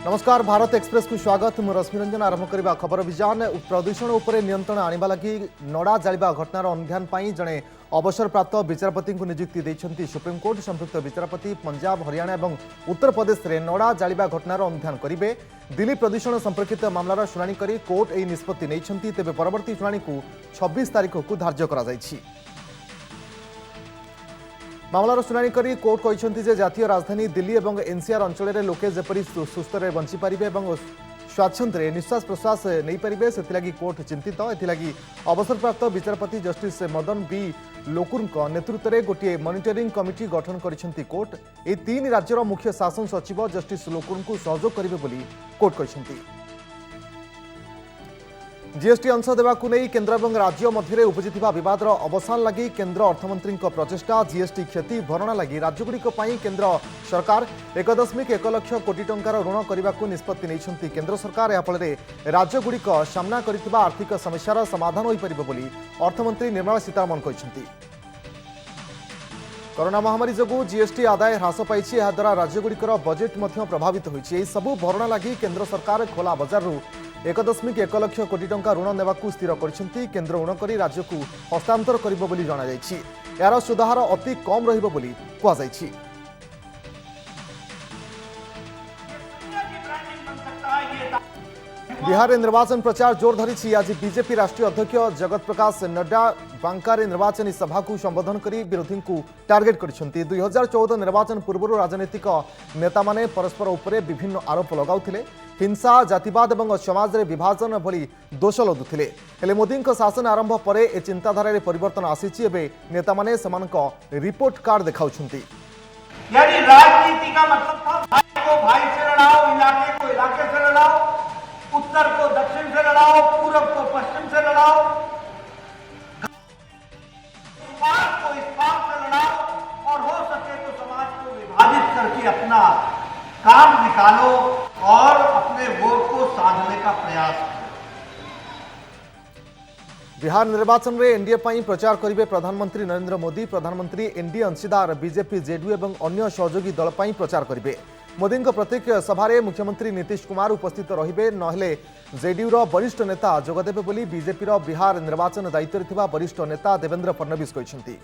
नमस्कार भारत एक्सप्रेस को स्वागत मु रश्मिरंजन आरंभ करबा खबर अभियान प्रदूषण उपरे नियंत्रण आनिबा लागि नड़ा जालिबा घटनार अनुध्यान पाई जणे अवसरप्राप्त विचारपति को नियुक्ति देइछंती सुप्रीमकोर्ट। संपृक्त विचारपति पंजाब हरियाणा और उत्तर प्रदेश में नड़ा जालिबा घटनार अनुध्यान करेंगे। दिल्ली प्रदूषण संपर्कित मामलार शुणाणी करी कोर्ट एही निष्पत्ति नेइछंती। तेबे परवर्ती शुणाणी को 26 तारिख को धार्य करा जाइछि। मामलार शुणाणी करी कोर्ट कहते जे जातीय राजधानी दिल्ली और एनसीआर अंचल में लोके जेपरी सुस्थ बंचीपारे और स्वाच्छंद्रे निश्वास प्रश्वास नहीं पारे से कोर्ट चिंतित। एथिलागी अवसरप्राप्त विचारपति जस्टिस मदन बी लोकुर नेतृत्व में गोटे मॉनिटरिंग कमिटी गठन करिसेंती कोर्ट। ए तीन राज्यर मुख्य शासन सचिव जस्टिस लोकुर को सहयोग करेंगे बोली कोर्ट कहते। जीएसटी अंश देवाक नहीं केन्द्र और राज्य मध्य उपजिथिबा विवादर अवसान लगी केन्द्र अर्थमंत्री प्रचेषा। जीएसटी क्षति भरणा लगी राज्यगुड़िक केन्द्र सरकार 1.1 लाख कोटी टंकार ऋण करने को निष्पत्ति नहीं केन्द्र सरकार। या फल राज्यगुड़िक सामना करिथिबा आर्थिक समस्यार समाधान हो पारिबो बोली अर्थमंत्री निर्मला सीतारमण कहते। कोरोना महामारी जोगु जीएसटी आदाय ह्रास पाई द्वारा राज्यगुड़िकर बजेट प्रभावित होती। सबू भरणा लगी केन्द्र सरकार खोला बजार 1.1 लाख कोटी टंका ऋण नेबाकू स्थिर करिसेंती। केन्द्र ऋण करी राज्य को हस्तांतर करिबो बोली जणा जायछि। यार सुधार अति कम रहिबो बोली कुआ जायछि। बिहार निर्वाचन प्रचार जोर धरी। आज बीजेपी राष्ट्रीय अध्यक्ष जगत प्रकाश नड्डा बांका निर्वाचनी सभा को संबोधन करी विरोधी को टार्गेट करिसेंती। 2014 निर्वाचन पूर्व राजनीतिक नेता माने परस्पर उपरे विभिन्न आरोप लगाउथिले। हिंसा जातिवाद और समाज रे विभाजन भली दोष लदुथिले। हेले मोदी शासन आरंभ पर ए चिंताधारा परिवर्तन आसीछि। एबे नेता माने समानक रिपोर्ट कार्ड देखाउछंती। यानी राजनीति का मतलब था भाई को भाई से लड़ाओ, इलाके को इलाके से लड़ाओ, उत्तर को दक्षिण से लड़ाओ, पूर्व को पश्चिम से लड़ाओ, इस्पात को इस्पात से लड़ाओ और हो सके तो समाज को विभाजित करके अपना काम निकालो और अपने वोट को साधने का प्रयास करो। बिहार निर्वाचन में एनडीए पर प्रचार करेंगे प्रधानमंत्री नरेंद्र मोदी। प्रधानमंत्री एनडीए अंशीदार बीजेपी जेडीयू और अन्य सहयोगी दल पर प्रचार करेंगे। मोदी प्रत्येक सभारे मुख्यमंत्री नीतीश कुमार उपस्थित रहिबे। नहले जेडीयूर वरिष्ठ नेता जोगदेबे बोली बीजेपी बिहार निर्वाचन दायित्व थिबा वरिष्ठ नेता देवेंद्र फडणवीस कहते।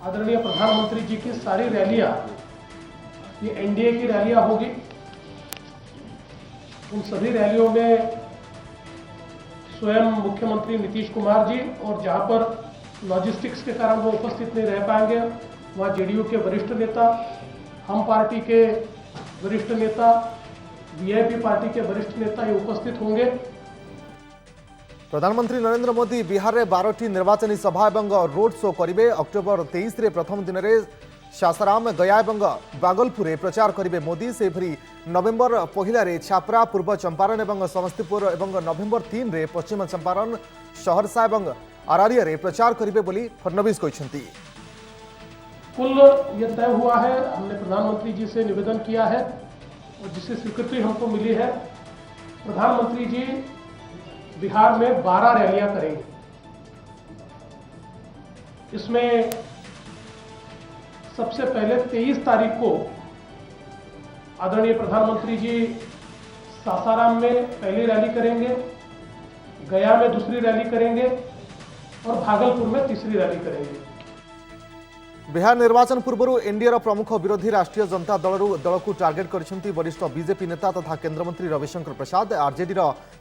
आदरणीय प्रधानमंत्री जी की सारी रैलियां ये एनडीए की रैलियां होगी। उन सभी रैलियों में स्वयं मुख्यमंत्री नीतीश कुमार जी और जहां पर लॉजिस्टिक्स के कारण वो उपस्थित नहीं रह पाएंगे वहां जेडीयू के वरिष्ठ नेता, हम पार्टी के वरिष्ठ नेता, वीआईपी पार्टी के वरिष्ठ नेता ये उपस्थित होंगे। प्रधानमंत्री नरेंद्र मोदी बिहार में 12टी निर्वाचनी सभा और रोड शो करेंगे। अक्टोबर 23 रे प्रथम दिन में सासाराम, गया और बागलपुर प्रचार करेंगे मोदी। से नवेम्बर 1 छापरा, पूर्व चंपारण और समस्तीपुर और नवेम्बर 3 रे पश्चिम चंपारण, सहरसा और अरारिया रे प्रचार करेंगे बोली फडणवीस कहते। कुल ये तय हुआ है, हमने प्रधानमंत्री जी से निवेदन किया है और जिससे स्वीकृति हमको मिली है, प्रधानमंत्री जी बिहार में 12 रैलियां करेंगे। इसमें सबसे पहले 23 तारीख को आदरणीय प्रधानमंत्री जी सासाराम में पहली रैली करेंगे, गया में दूसरी रैली करेंगे और भागलपुर में तीसरी रैली करेंगे। बिहार निर्वाचन पूर्व एनडीए प्रमुख विरोधी राष्ट्रीय जनता दल को टार्गेट कर वरिष्ठ बीजेपी नेता तथा केन्द्रमंत्री रविशंकर प्रसाद। आरजेडी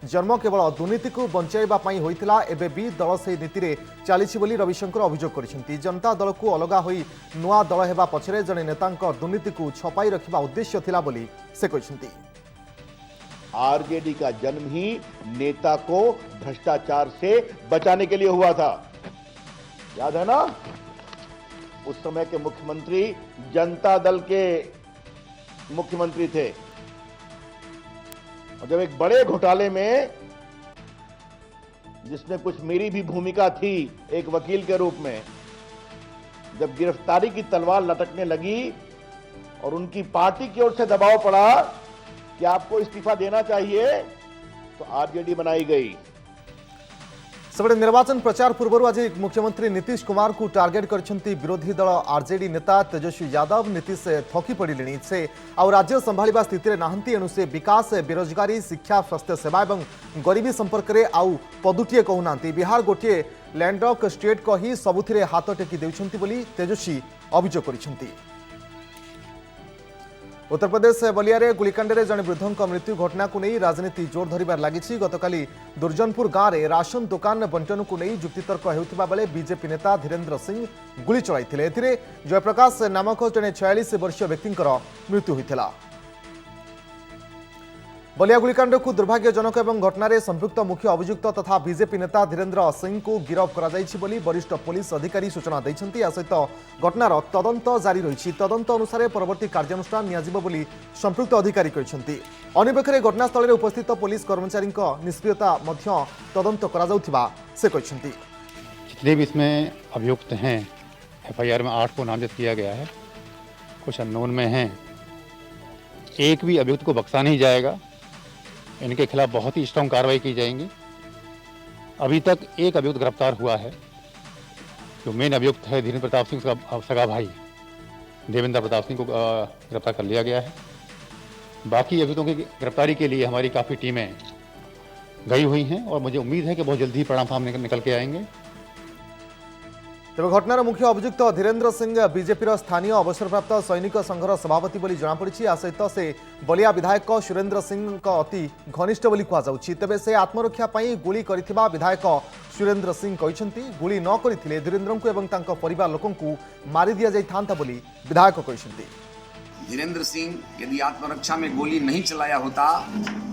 जन्म केवल दुर्नीति को बंचाइवाई होता एवं भी दल से नीति में चली रविशंकर अभियोग कर जनता दल को अलग हो नुआ दल होगा पछरे जड़े नेता दुर्नीति को छपाई रखा उद्देश्य थिला बोली से कहते। आरजेडी का जन्म ही नेता को भ्रष्टाचार से बचाने के लिए हुआ था, याद है ना? उस समय के मुख्यमंत्री जनता दल के मुख्यमंत्री थे और जब एक बड़े घोटाले में जिसमें कुछ मेरी भी भूमिका थी एक वकील के रूप में, जब गिरफ्तारी की तलवार लटकने लगी और उनकी पार्टी की ओर से दबाव पड़ा कि आपको इस्तीफा देना चाहिए, तो आरजेडी बनाई गई। सेबड़े निर्वाचन प्रचार पूर्व आज मुख्यमंत्री नीतीश कुमार को टार्गेट करछंती विरोधी दल आरजेडी नेता तेजस्वी यादव। नीतीश थकी पड़े से आउ राज्य संभाळिबा स्थिति रे नाहंती एणु से विकास बेरोजगारी शिक्षा स्वास्थ्य सेवा और गरीबी संपर्क में आउ पदुटिए कहूना। बिहार गोटे लैंडलॉक स्टेट कही सबुथिरे हाथ टेकी देउछंती बोली तेजस्वी अभियोग करिछंती। उत्तर प्रदेश बलिया रे गुलिकांड रे जने वृद्धों मृत्यु घटना को नहीं राजनीति जोर धरिबार लागिछि। गतकाली दुर्जनपुर गाँव में राशन दुकान बंटन को नहीं जुक्तितर्क हेउथिबा बेले बीजेपी नेता धीरेन्द्र सिंह गुली चलाइथिले। एथिरे जयप्रकाश नामक जने 46 वर्षीय व्यक्तिंकर मृत्यु होइथिला। बलिया गुलिकांड को दुर्भाग्यजनक एवं घटना रे संपृक्त मुख्य अभियुक्त तथा बीजेपी नेता धीरेन्द्र सिंह को गिरफ्त करा जायछि बोली वरिष्ठ पुलिस अधिकारी सूचना दैछंती। या सहित घटनार तदंत जारी रहिछि। तदंत अनुसार परवर्ती कार्यानुष्ठान नियाजिबो बोली संपृक्त अधिकारी कहिसंती। अन्यपक्षे घटनास्थल में उपस्थित पुलिस कर्मचारी निष्क्रियता मध्य तदंत करा जाउथिबा से कहिसंती। जितने भी इसमें अभियुक्त हैं एफआईआर में 8 को नामजद किया गया है, कुछ अननोन में हैं। एक भी अभियुक्त को बख्शा नहीं जाएगा। इनके खिलाफ बहुत ही स्ट्रांग कार्रवाई की जाएंगी। अभी तक एक अभियुक्त गिरफ्तार हुआ है, जो मेन अभियुक्त है धीरेन्द्र प्रताप सिंह का सगा भाई देवेंद्र प्रताप सिंह को गिरफ्तार कर लिया गया है। बाकी अभियुक्तों की गिरफ्तारी के लिए हमारी काफ़ी टीमें गई हुई हैं और मुझे उम्मीद है कि बहुत जल्दी ही परिणाम सामने निकल के आएंगे। तेज घटनार मुख्य अभियुक्त धीरेन्द्र सिंह बीजेपी स्थानीय अवसरप्राप्त सैनिक संघर सभापति बोली जनापड़ी। आ सहित से बलिया विधायक सुरेन्द्र सिंह अति घनिष्ठ बोली कहुछि। तेबे से आत्मरक्षा पई गुली करिथिबा विधायक सुरेन्द्र सिंह कहिसंती। गुली न करिथिले धीरेन्द्र को एवं तांको परिवार लोकन को मारि दिया जाइथांता बोली विधायक कहिसंती। धीरेन्द्र सिंह यदि आत्मरक्षा में गोली नहीं चलाया होता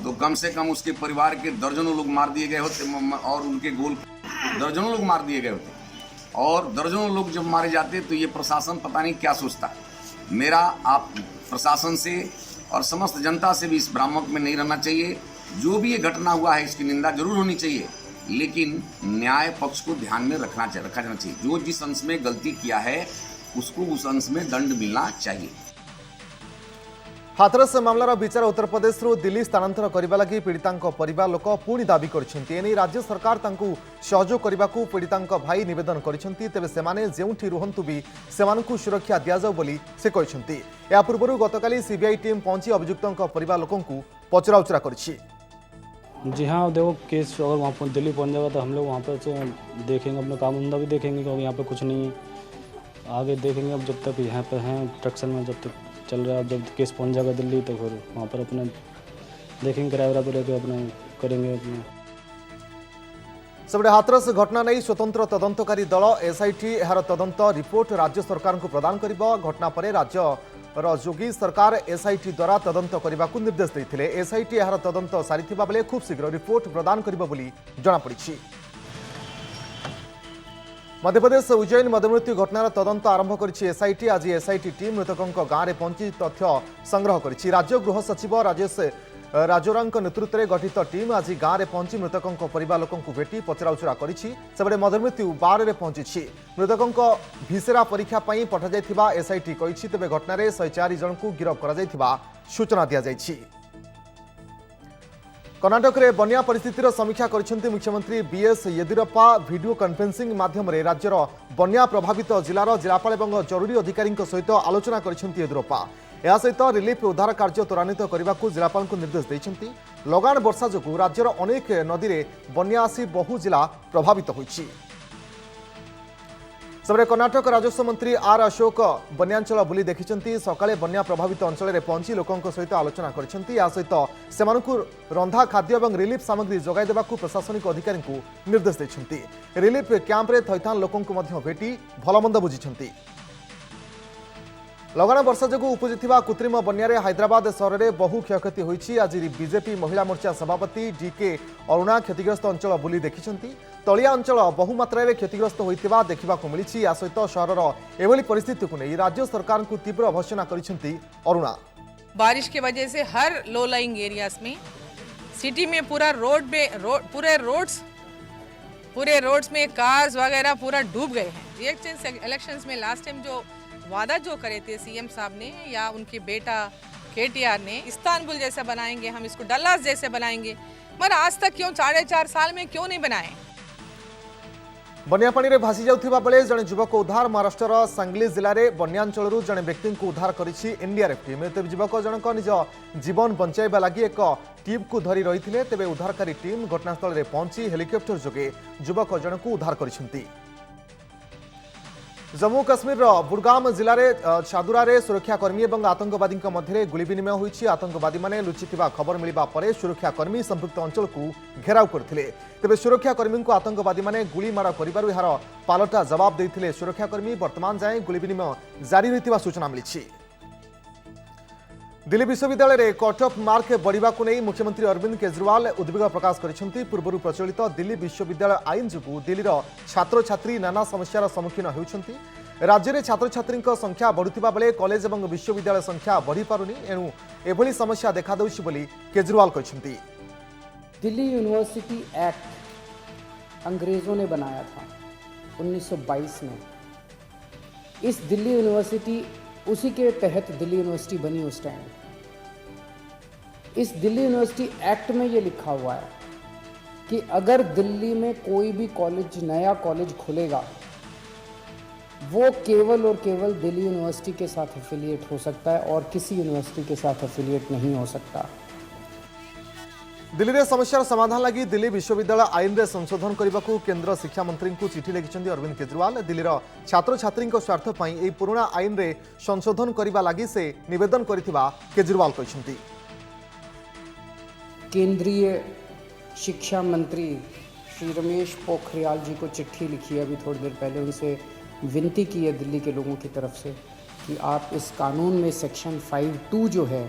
तो कम से कम उसके परिवार के दर्जनों लोग मार दिए गए होते और उनके गोल दर्जनों लोग मार दिए गए होते और दर्जनों लोग जब मारे जाते तो ये प्रशासन पता नहीं क्या सोचता। मेरा आप प्रशासन से और समस्त जनता से भी इस भ्रामक में नहीं रहना चाहिए। जो भी ये घटना हुआ है इसकी निंदा जरूर होनी चाहिए, लेकिन न्याय पक्ष को ध्यान में रखा जाना चाहिए। जो जिस अंश में गलती किया है उसको उस अंश में दंड मिलना चाहिए। हाथरस मामलार विचार उत्तर प्रदेश दिल्ली स्थानांतर करने लगी पीड़िता परिवार लोक पुणी दाबी कर राज्य सरकार सहयोग करने को पीड़िता भाई निवेदन करछंती। तेबे सेमाने जेउठी रुहंतु भी सेमानकु सुरक्षा दिया जाऊ बोली से कहछंती। या पूर्व गतकाली सीबीआई टीम पहुंची अभियुक्तों परिवार लोकों को पचराउचरा करछि। जी हाँ, देखो केस अगर वहाँ पर दिल्ली पहुँच जाएगा तो हम लोग वहाँ पर देखेंगे, अपना काम धंधा भी देखेंगे क्योंकि यहाँ पे कुछ नहीं है। आगे देखेंगे अब जब तक यहाँ पे हैं ट्रक्शन में जब तक चल रहा है। जब केस पहुँच जाएगा दिल्ली तो फिर वहाँ पर अपना देखेंगे किराया पर लेके अपना करेंगे अपना। सेबड़े हाथरस घटना नहीं स्वतंत्र तदंतकारी दल एसआईटी यार तदंत रिपोर्ट राज्य सरकार को प्रदान करिबो। घटना पर राज्य जोगी सरकार एसआईटी द्वारा तदंत करने को निर्देश देते। एसआईटी यार तदंत सारिथिबा बेले खूब शीघ्र रिपोर्ट प्रदान करिबो बोली जनापड़ी। मध्यप्रदेश उज्जैन मदमृत्यु घटनार तदंत आरंभ करिछि एसआईटी। आज एसआईटी टीम मृतकों गाँव में पहुंची तथ्य संग्रह करिछि। राज्य गृह सचिव राजेश राजोरा नेतृत्व में गठित टीम आज गाँव में पहुंची मृतकों परिवार लोकों को भेटी पचराउचरा करिछि। सेबड़े मदमृत्यु बार में पहुंची मृतकों भिसेरा परीक्षा पई पठाଯାଇथिबा एसआईटी कहिछि। तेबे घटना 104 जन को गिरफ्त करा जायथिबा सूचना दिया जायछि। कर्नाटक में बन्या परिस्थितिर समीक्षा करिसेंती मुख्यमंत्री बीएस येदियुरप्पा। वीडियो कॉन्फ्रेंसिंग माध्यम राज्यर बन्या प्रभावित जिलार जिलापाल और जरूरी अधिकारी सहित आलोचना करिसेंती येदियुरप्पा। या सहित रिलीफ उद्धार कार्य त्वरान्वित करने को जिलापाल को निर्देश देइछंती। लगान वर्षा जो राज्यर अनेक नदी में बन्या आसी बहु जिला प्रभावित होइछि। सेबड़े कर्नाटक राजस्व मंत्री आर अशोक बन्यांचल बुली देखिछंती। सकाळे बन्या प्रभावित अंचल में पहुंची लोकों सहित आलोचना करिसेंती। या सहित सेमानकु रंधा खाद्य और रिलीफ सामग्री जोगाई देबाकू प्रशासनिक अधिकारी को निर्देश देइछंती। रिलीफ कैंप रे थैथान लोकों को मध्य भेटी भलमंद बुझिछंती। लगान वर्षा जो उपजिथिबा कृत्रिम बन्यारे हैदराबाद सहर में बहु क्षयक्षति होइछि। आज बीजेपी महिला मोर्चा सभापति डीके अरुणा क्षतिग्रस्त अंचल बुली देखिछंती। तलिया अंचल बहुमात्रा में क्षतिग्रस्त होइतिबा देखिबाकू मिलिछि। या सहित सहरर एभली परिस्थिति को नहीं राज्य सरकार को तीव्र भर्त्सना करिसेंती अरुणा। बारिश की वजह से हर लो लाइंग एरियाज में सिटी में पूरे रोड्स में कार्स वगैरह पूरा डूब गए हैं। इलेक्शंस में लास्ट टाइम जो वादा जो करे थे सीएम साहब ने या उनके बेटा केटीआर ने, इस्तांबुल जैसा बनाएंगे, हम इसको डल्लास जैसे बनाएंगे, मगर आज तक क्यों 4.5 साल में क्यों नहीं बनाए? बन्या पानी रे भासी जाउथिबा बेले जने युवक उद्धार महाराष्ट्र सांगली जिले में बन्यांचल जने व्यक्ति को उद्धार करिछि एनडीआरएफ टीम। तेज युवक जनक निज जीवन बंचाइबा लगी एक टीम को धरी रही तेज उद्धारकारी टीम घटनास्थल में पहुंची हेलिकप्टर जोगे युवक जनक उद्धार करिसेंति। जम्मू काश्मीर बुड़गाम जिले में छादुरा सुरक्षाकर्मी और आतंकवादी मध्य गुली विनिमय होती। आतंकवादी माने लुचिथिबा खबर मिलवा पर सुरक्षाकर्मी संपृक्त अंचल को घेराव करथिले। तेबे सुरक्षाकर्मी को आतंकवादी माने गुली मार करिबारु यार पालटा जवाब देथिले सुरक्षाकर्मी। वर्तमान जाए गुली विनिमय जारी रहिथिबा सूचना मिली। दिल्ली विश्वविद्यालय में कट ऑफ मार्क बढ़ा को नहीं मुख्यमंत्री अरविंद केजरीवाल उद्वेग प्रकाश करिसेंति। पूर्व प्रचलित दिल्ली विश्वविद्यालय आईन जो दिल्लीर छात्र छात्री नाना समस्यार सम्मुखीन होउछंती। राज्य में छात्र छात्री संख्या बढ़ुवा बेले कॉलेज और विश्वविद्यालय संख्या बढ़ी पारुनी एणु एभली समस्या देखा देउछि बोली केजरीवाल कहछंती। दिल्ली यूनिवर्सिटी एक्ट अंग्रेजों ने बनाया था 1922 में। इस दिल्ली यूनिवर्सिटी उसी के तहत दिल्ली यूनिवर्सिटी बनी उस टाइम। इस दिल्ली यूनिवर्सिटी एक्ट में ये लिखा हुआ है कि अगर दिल्ली में कोई भी कॉलेज नया कॉलेज खुलेगा वो केवल और केवल दिल्ली यूनिवर्सिटी के साथ एफिलिएट हो सकता है और किसी यूनिवर्सिटी के साथ एफिलिएट नहीं हो सकता। दिल्ली में समस्यार समाधान लगी दिल्ली विश्वविद्यालय आईन में संशोधन करने को केंद्र शिक्षा मंत्री को चिठी लिखिं अरविंद केजरीवाल। दिल्लीर छात्र छात्री स्वार्थ पर पुराना आईन में संशोधन करने लगी से निवेदन करिथिबा केजरीवाल कहछंती। केंद्रीय शिक्षा मंत्री श्री रमेश पोखरियाल जी को चिट्ठी लिखी है अभी थोड़ी देर पहले। उनसे विनती की है दिल्ली के लोगों की तरफ से कि आप इस कानून में सेक्शन 5(2) जो है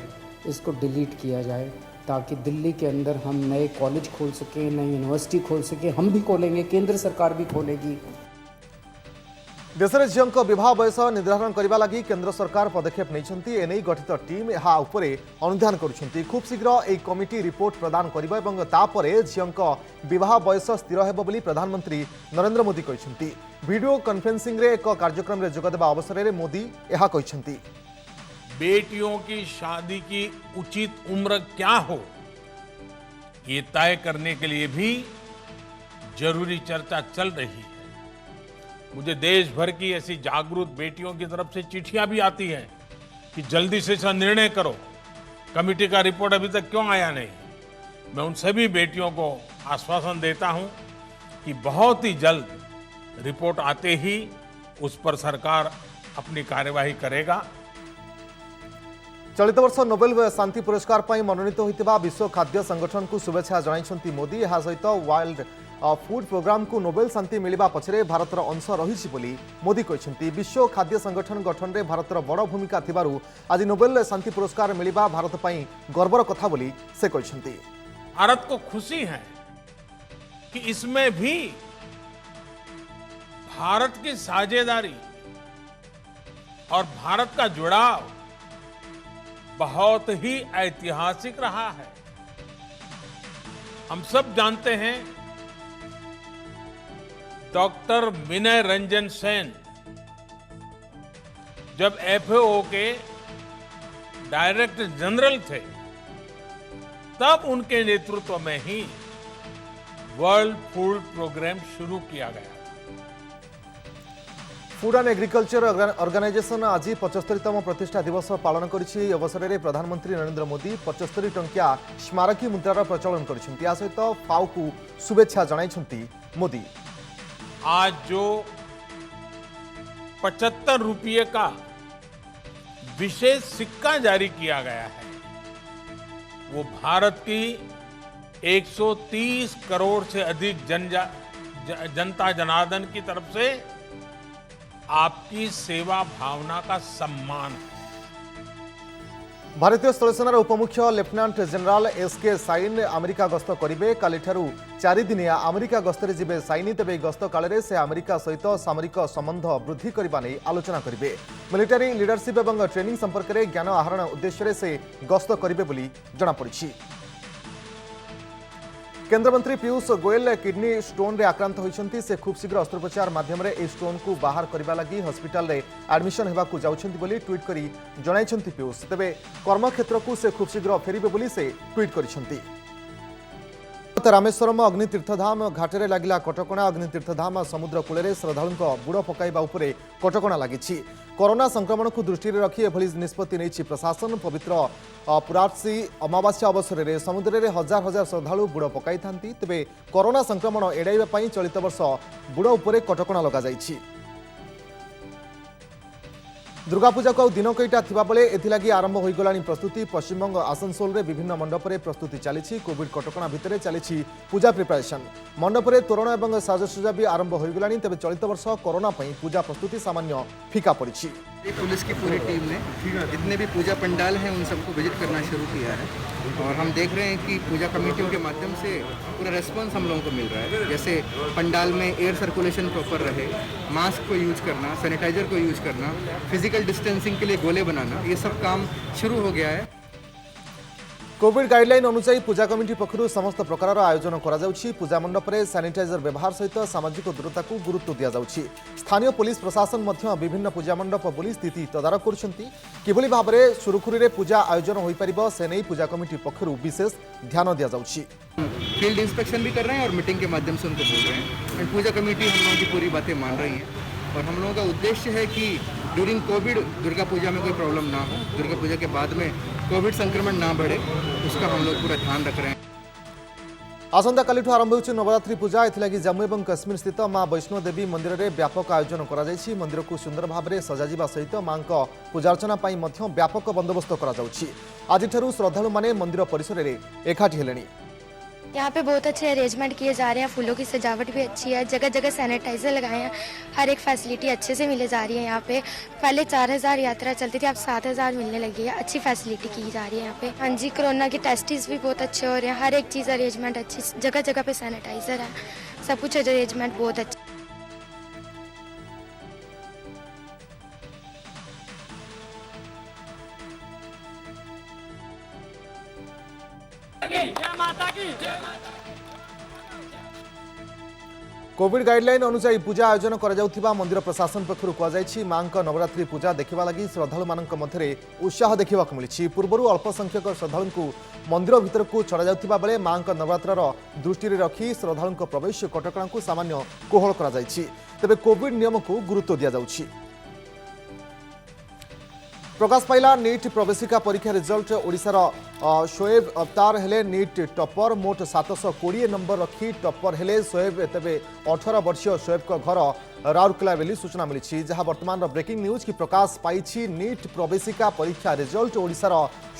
इसको डिलीट किया जाए ताकि दिल्ली के अंदर हम नए कॉलेज खोल सकें, नई यूनिवर्सिटी खोल सकें। हम भी खोलेंगे, केंद्र सरकार भी खोलेगी। देश में झील विवाह बयस निर्धारण करने लगी केंद्र सरकार पदक्षेप नहीं। एने गठित टीम यहाँ उपरे अनुधान करुछंती। खूब शीघ्र एक कमिटी रिपोर्ट प्रदान करिबा एवं तापरे झील विवाह बयस स्थिर हेबो बोली प्रधानमंत्री नरेंद्र मोदी कहछंती। वीडियो कॉन्फ्रेंसिंग रे एक कार्यक्रम में जोगदेबा अवसर में मोदी यह कहछंती। बेटियों की शादी की उचित उम्र क्या हो ये तय करने के लिए भी जरूरी चर्चा चल रही है। मुझे देश भर की ऐसी जागरूक बेटियों की तरफ से चिट्ठियां भी आती हैं कि जल्दी से इसका निर्णय करो, कमेटी का रिपोर्ट अभी तक क्यों आया नहीं। मैं उन सभी बेटियों को आश्वासन देता हूं कि बहुत ही जल्द रिपोर्ट आते ही उस पर सरकार अपनी कार्यवाही करेगा। चलित वर्ष नोबेल शांति पुरस्कार पर मनोनीत होता विश्व खाद्य संगठन को शुभेच्छा जनाइछंती मोदी। यह सहित वर्ल्ड फूड प्रोग्राम को नोबेल शांति मिलवा पछरे भारतर अंश रही बोली मोदी कहछंती। विश्व खाद्य संगठन गठन में भारतर बड़ भूमिका थिबारु आज नोबेल शांति पुरस्कार मिलवा भारत पई गर्वर कथा बोली से कहछंती। भारत को खुशी है कि इसमें भी भारत की साझेदारी और भारत का जुड़ाव बहुत ही ऐतिहासिक रहा है। हम सब जानते हैं डॉक्टर विनय रंजन सेन जब एफएओ के डायरेक्टर जनरल थे तब उनके नेतृत्व में ही वर्ल्ड फूड प्रोग्राम शुरू किया गया। फूड एंड एग्रीकल्चर ऑर्गेनाइजेशन आज 75तम प्रतिष्ठा दिवस पालन करिछि। अवसर में प्रधानमंत्री नरेंद्र मोदी 75 टंकिया स्मारकी मुद्रार प्रचलन करिसेंति। आ सहित फाओ को शुभेच्छा जनाइछंती मोदी। आज जो 75 रुपये का विशेष सिक्का जारी किया गया है वो भारत की 130 करोड़ से अधिक जनता जनार्दन की तरफ से आपकी सेवा भावना का सम्मान है। भारतीय स्थलसेनार उपमुख्य lieutenant general SK Sain America गस्त करेंगे। कालीठारू 4 दिनिया अमेरिका गस्तरे जिबे साइनी। तेबे गस्त काल से अमेरिका सहित सामरिक संबंध वृद्धि करने नहीं आलोचना करेंगे। मिलिटारी लीडरशिप और ट्रेनिंग संपर्क में ज्ञान आहरण उद्देश्य से गस्त करेंगे बोली जनापड़ी। केंद्रमंत्री पीयूष गोयल किडनी स्टोन रे आक्रांत होइछंती। से खूब शीघ्र अस्त्रोपचार माध्यम रे ए स्टोन को बाहर करबा लागि हॉस्पिटल रे एडमिशन हेबा को जाउछंती बोली ट्वीट करी जणाइछंती पीयूष। तेबे कर्मक्षेत्र को से खूब शीघ्र फेरिबे बोली से ट्वीट करिछंती। रामेश्वरम अग्नितीर्थधाम घाटे लगिला कटकणा अग्नितीर्थधाम समुद्र कूल श्रद्धालुं बुड़ पकाइबा उपरे कटकणा लगी कोरोना संक्रमण को दृष्टि रखी एभली निष्पत्ति नहीं प्रशासन पवित्र पुरासी अमावास्या अवसर में समुद्र में हजार हजार श्रद्धालु बुड़ पकाई तेबे कोरोना संक्रमण एड़ाइबा चलित वर्ष बुड़ उपरे कटकणा लग दुर्गा पूजा को दिन कईटा थिबा बेले एथिलागी आरंभ हो गलानी प्रस्तुति पश्चिमबंग आसनसोल रे विभिन्न मंडप रे प्रस्तुति चली कोविड कटकणा भितर चली पूजा प्रिपरेशन मंडप रे तोरण एवं साजसज्जा भी आरंभ हो गलानी तेबे चलित वर्ष कोरोना पई पूजा प्रस्तुति सामान्य फीका पड़ी। पुलिस की पूरी टीम ने जितने भी पूजा पंडाल हैं उन सबको विजिट करना शुरू किया है और हम देख रहे हैं कि पूजा कमेटियों के माध्यम से पूरा रेस्पॉन्स हम लोगों को मिल रहा है। जैसे पंडाल में एयर सर्कुलेशन प्रॉपर रहे, मास्क को यूज करना, सैनिटाइजर को यूज करना, फिजिकल डिस्टेंसिंग के लिए गोले बनाना, ये सब काम शुरू हो गया है। कोविड गाइडलाइन अनुसार पूजा कमिटी पक्षर समस्त प्रकार आयोजन कर पूजा मंडप में सैनिटाइजर व्यवहार सहित सामाजिक दूरता को गुरुत्व दि जाउछि। स्थानीय पुलिस प्रशासन विभिन्न पूजा मंडप बुली स्थिति तदारख कर भाव में सुरुखुरी पूजा आयोजन हो पार से नहीं पूजा कमिटी पक्षर विशेष ध्यान दि जाउछि। फील्ड इंस्पेक्शन भी कर रहे हैं और मीटिंग के माध्यम से उनको बोल रहे हैं। पूजा कमेटी हम लोगों की पूरी बातें मान रही है और हम लोगों का उद्देश्य है कि ड्यूरिंग कोविड दुर्गा पूजा में कोई प्रॉब्लम ना हो, दुर्गा पूजा के बाद में कोविड संक्रमण ना बढ़े, उसका हम लोग पूरा ध्यान रख रहे हैं। आसंता काली आरंभ हो नवरात्रि पूजा एथिलागी जम्मू और काश्मीर स्थित मां वैष्णो देवी मंदिर में व्यापक आयोजन करा जायछि। मंदिर को सुंदर भाव में सजाजिबा सहित मां को पूजार्चना पाई मध्य व्यापक बंदोबस्त करा जाउछि। आज श्रद्धालु माने मंदिर परिसर में एकाठी हेलेनी। यहाँ पे बहुत अच्छे अरेंजमेंट किए जा रहे हैं, फूलों की सजावट भी अच्छी है, जगह जगह सैनिटाइजर लगाए हैं, हर एक फैसिलिटी अच्छे से मिले जा रही है। यहाँ पे पहले 4000 यात्रा चलती थी, अब 7000 मिलने लगी है। अच्छी फैसिलिटी की जा रही है यहाँ पे। हाँ जी, कोरोना की टेस्टिस भी बहुत अच्छे हो रहे हैं, हर एक चीज़ अरेंजमेंट अच्छी, जगह जगह पे सैनिटाइजर है, सब कुछ अरेंजमेंट बहुत अच्छा। कोविड गाइडलाइन अनुसार पूजा आयोजन करा मंदिर प्रशासन पक्षर कहुई मां नवरात्रि पूजा देखा लगी श्रद्धालु मानक मध्य उत्साह देखा मिली। पूर्व अल्प संख्यक श्रद्धालु को मंदिर भीतर को छड़ा जाउथिबा बेले मां नवरात्र दृष्टि रखी श्रद्धालु प्रवेश कटकणा को सामान्य कोहल करा जायछि। तेबे कोविड नियम को गुरुत्व दिया जाउछि। प्रकाश पाइला नीट प्रवेशिका परीक्षा रिजल्ट ओडिशार शोएब अवतार हेले नीट टॉपर मोट 720 नंबर रखी टॉपर हेले शोएब। तेबे 18 वर्षीय शोएब का घर राउरकेला बेली सूचना मिली जहां वर्तमान ब्रेकिंग न्यूज की प्रकाश पाई। नीट प्रवेशिका परीक्षा रिजल्ट ओडिशार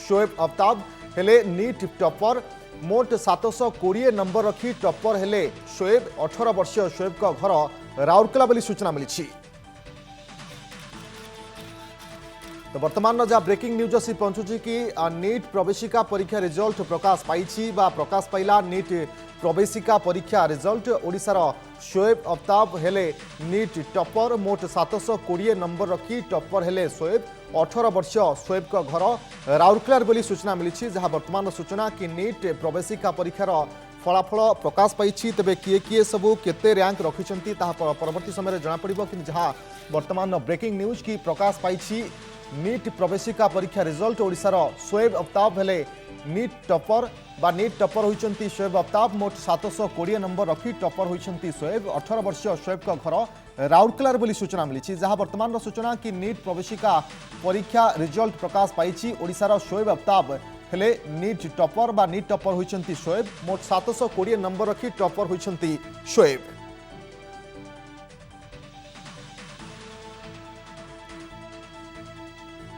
शोएब अवतार हेले नीट टॉपर मोट 720 नंबर रखी टॉपर हेले शोएब। 18 वर्षीय शोएब का घर राउरकेला बेली सूचना मिली। तो वर्तमान जहाँ ब्रेकिंग न्यूज असी पहुंचुची कि नीट प्रवेशिका परीक्षा रिजल्ट प्रकाश पाई प्रकाश पाइला नीट प्रवेशिका परीक्षा रिजल्ट ओडिशार शोएब अवताब हेले नीट टॉपर मोट 720 नंबर रखी टॉपर हेले शोएब। 18 वर्षीय शोएब का घर राउरकेलार बोली सूचना मिली जहाँ वर्तमान सूचना कि नीट प्रवेशिका परीक्षार फलाफल प्रकाश पाई। तेबे किए किए सबू केते रैंक रखिछंती ताहा परवर्ती समय जना पड़िबो कि जहाँ वर्तमान ब्रेकिंग न्यूज की प्रकाश पाई नीट प्रवेशिका परीक्षा रिजल्ट ओडिशार शोएब अवताब हेले नीट टॉपर बा नीट टॉपर होइचंती शोएब अवताब मोट 720 नंबर रखी टॉपर होइचंती शोएब। 18 वर्षीय शोएब का घर राउरकेलार बोली सूचना मिली जहां वर्तमान सूचना कि नीट प्रवेशिका परीक्षा रिजल्ट प्रकाश पाई ओडिशार शोएब अवताब हेले नीट टॉपर बा नीट टॉपर होइचंती शोएब मोट 720 नंबर रखी टॉपर होइचंती शोएब।